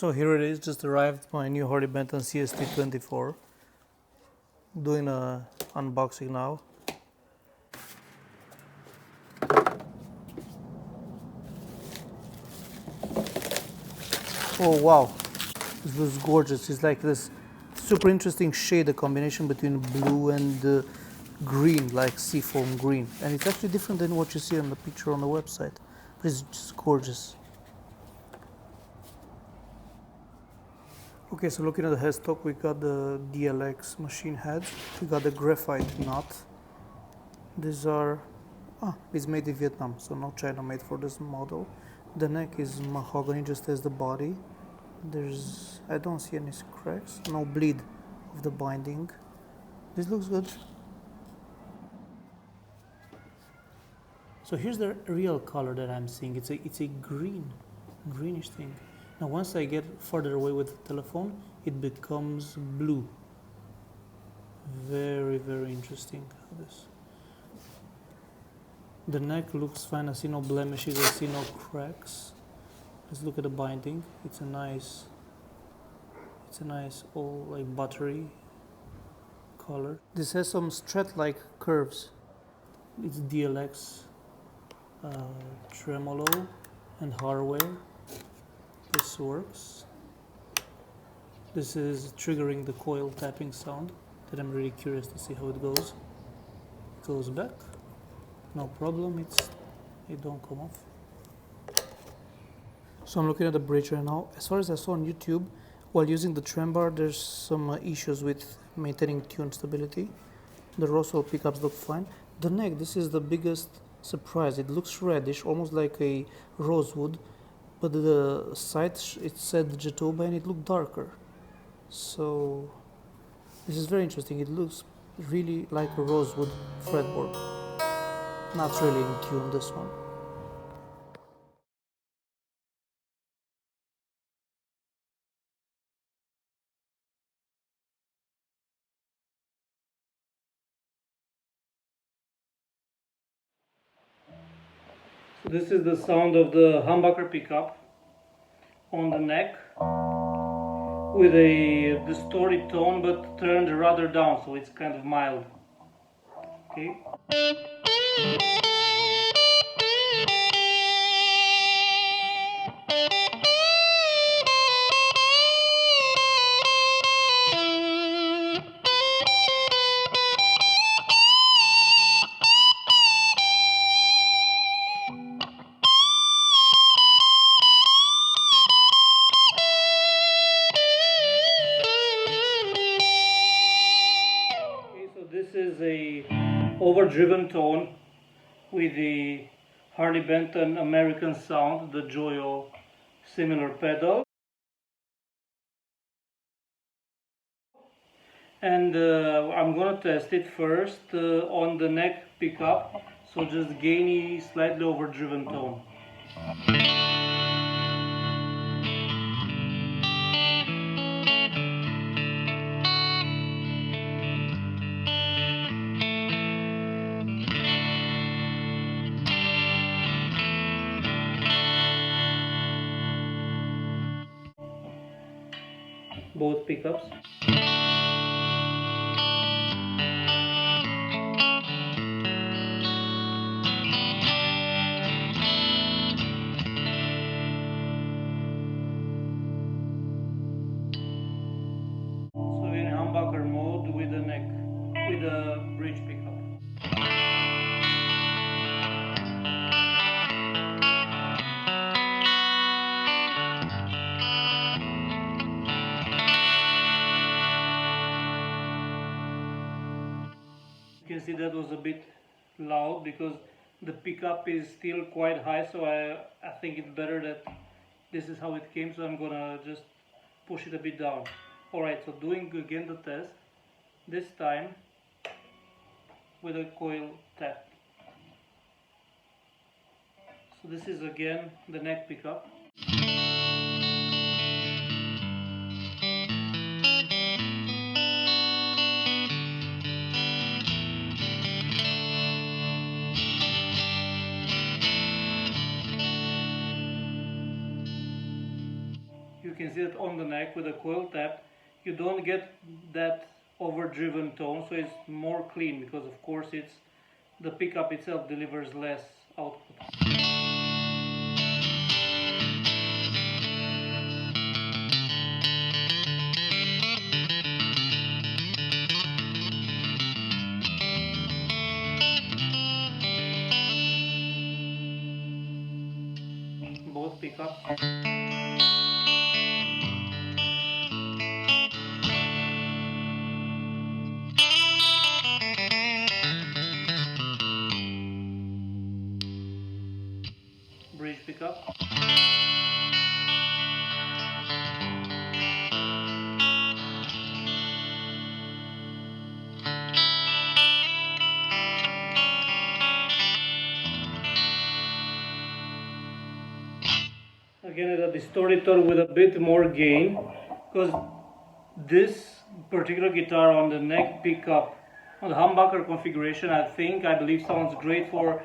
So here it is, just arrived my new Harley Benton CST 24. Doing a unboxing now. Oh wow, this looks gorgeous. It's like this super interesting shade, a combination between blue and green, like seafoam green. And it's actually different than what you see on the picture on the website. But it's just gorgeous. Okay, so looking at the headstock, we got the DLX machine heads. We got the graphite nut. These are, it's made in Vietnam, so no China made for this model. The neck is mahogany, just as the body. I don't see any cracks, no bleed of the binding. This looks good. So here's the real color that I'm seeing. It's a greenish thing. Now once I get further away with the telephone, it becomes blue. Very, very interesting. The neck looks fine. I see no blemishes. I see no cracks. Let's look at the binding. It's a nice all like buttery color. This has some strat-like curves. It's DLX tremolo and hardware. This works. This is triggering the coil tapping sound that I'm really curious to see how it goes. It goes back. No problem, it don't come off. So I'm looking at the bridge right now. As far as I saw on YouTube, while using the trem bar, there's some issues with maintaining tune stability. The Roswell pickups look fine. The neck, this is the biggest surprise. It looks reddish, almost like a rosewood, but the sides, it said Jatoba and it looked darker. So this is very interesting. It looks really like a rosewood fretboard. Not really in tune, this one. So this is the sound of the humbucker pickup on the neck with a distorted tone but turned rather down, so it's kind of mild. Okay. This is a overdriven tone with the Harley Benton American sound, the Joyo similar pedal. And I'm gonna test it first on the neck pickup, so just gainy, slightly overdriven tone. Both pickups. So in humbucker mode with the neck, with the bridge pickup. You can see that was a bit loud because the pickup is still quite high, so I think it's better that this is how it came, so I'm gonna just push it a bit down. Alright, so doing again the test, this time with a coil tap. So this is again the neck pickup. you can see that on the neck with a coil tap, you don't get that overdriven tone, so it's more clean because of course it's the pickup itself delivers less output. Both pickups. Bridge pickup. Again, a distorted tone with a bit more gain, because this particular guitar on the neck pickup on the humbucker configuration, I believe sounds great for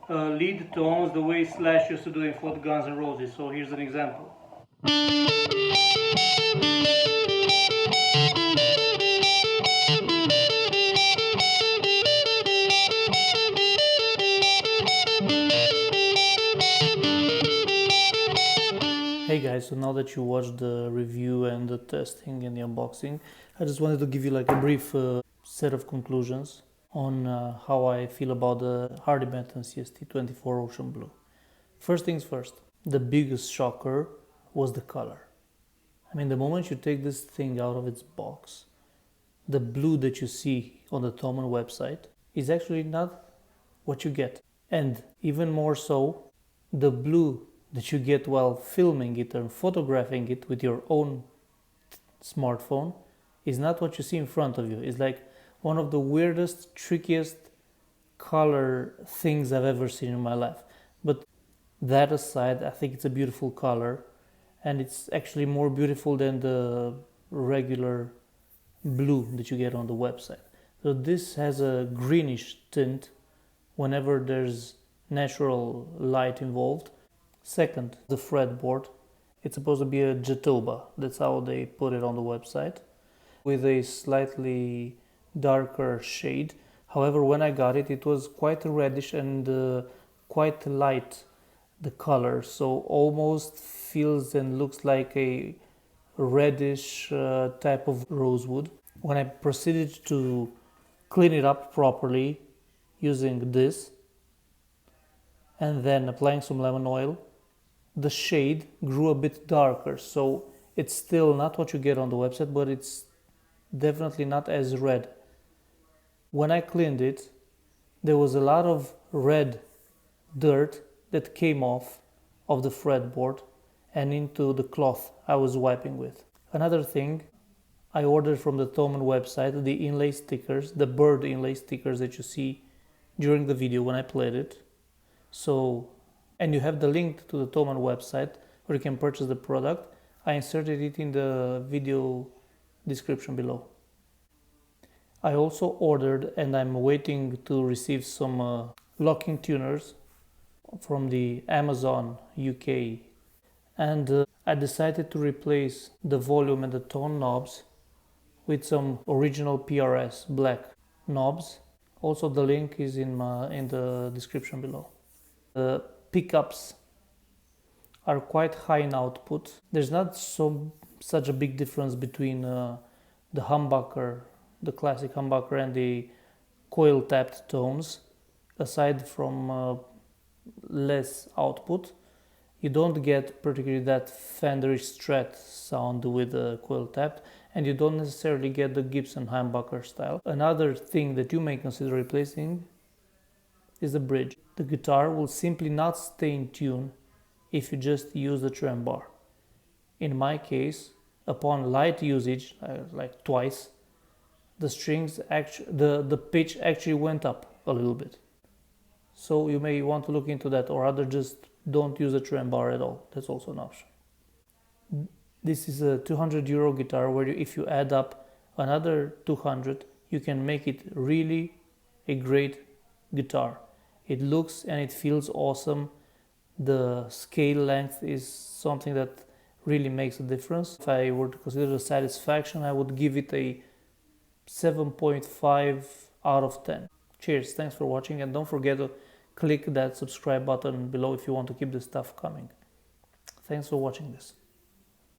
lead tones, the way Slash used to do in for Guns N' Roses. So here's an example. Hey guys, so now that you watched the review and the testing and the unboxing, I just wanted to give you like a brief set of conclusions on how I feel about the Harley Benton CST 24 Ocean Blue. First things first, the biggest shocker was the color. I mean, the moment you take this thing out of its box, the blue that you see on the Thomann website is actually not what you get. And even more so, the blue that you get while filming it or photographing it with your own smartphone is not what you see in front of you. It's like one of the weirdest, trickiest color things I've ever seen in my life. But that aside, I think it's a beautiful color, and it's actually more beautiful than the regular blue that you get on the website. So this has a greenish tint whenever there's natural light involved. Second, the fretboard. It's supposed to be a Jatoba. That's how they put it on the website, with a slightly darker shade. However, when I got it, it was quite reddish and quite light, the color. So almost feels and looks like a reddish type of rosewood. When I proceeded to clean it up properly using this and then applying some lemon oil, the shade grew a bit darker, so it's still not what you get on the website, but it's definitely not as red. When I cleaned it, there was a lot of red dirt that came off of the fretboard and into the cloth I was wiping with. Another thing, I ordered from the Thomann website the inlay stickers, the bird inlay stickers that you see during the video when I played it. And you have the link to the Thomann website where you can purchase the product. I inserted it in the video description below. I also ordered, and I'm waiting to receive some locking tuners from the Amazon UK. And I decided to replace the volume and the tone knobs with some original PRS black knobs. Also, the link is in the description below. The pickups are quite high in output. There's not such a big difference between the humbucker, the classic humbucker, and the coil tapped tones, aside from less output. You don't get particularly that Fenderish Strat sound with the coil tapped, and you don't necessarily get the Gibson humbucker style. Another thing that you may consider replacing is the bridge. The guitar will simply not stay in tune if you just use the trem bar. In my case, upon light usage, like twice, the strings the pitch actually went up a little bit. So you may want to look into that, or rather just don't use a trem bar at all. That's also an option. This is a €200 guitar where if you add up another 200, you can make it really a great guitar. It looks and it feels awesome. The scale length is something that really makes a difference. If I were to consider the satisfaction, I would give it a 7.5 out of 10. Cheers, thanks for watching, and don't forget to click that subscribe button below if you want to keep this stuff coming. Thanks for watching this.